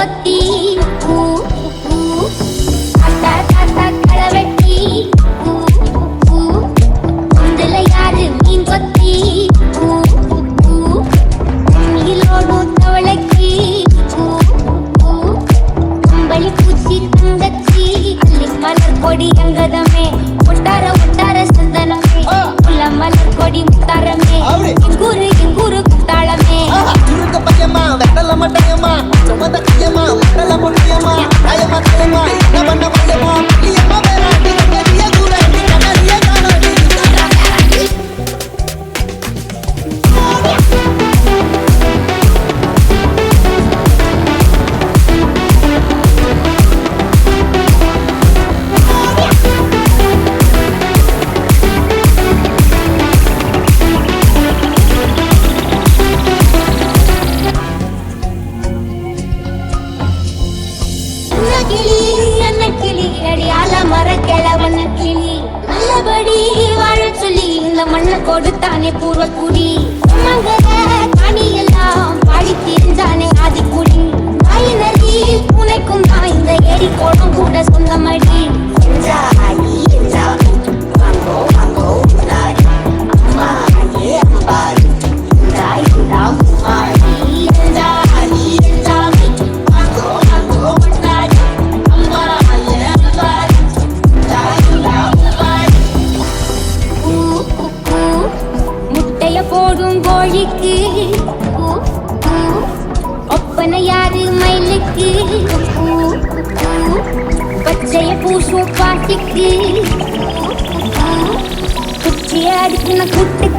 கொத்தி தாத்தா தாத்தா களவெட்டி இதுல யாரு மீன் கொத்தி நீலோடும் தவளைக்கு கம்பளி பூச்சி தங்கச்சி அள்ளி மலர் கொடி அங்கதமே ஒட்டார ஒட்டார சந்தனமே உள்ள மலர் கொடி முத்தாரமே எங்கூரு குத்தாளமே பையமா வெட்டல மட்டையம்மா சுமந்த கையம்மா வெட்டல பொண்ணியம்மா தாயம்மா தாயம்மா என்ன பண்ண பையம்மா புள்ளியம்மா வேறாண்டி பெரிய கூடாண்டி கனறிய காணாண்டி நல்லபடி வாழ சொல்லி இந்த மண்ணை கொடுத்தானே பூர்வக்குடி காணி எல்லாம் பாடி தெரிஞ்சானே ஆதிக்குடி தாயினரி பூனைக்கும் தான் இந்த ஏரி கோடம் கூட சொந்தமடி போடும் கோழிக்கு ஒப்பனை யாரு மயிலுக்கு பச்சைய பூசும் பாட்டிக்கு குச்சிய அடிக்கின குட்டு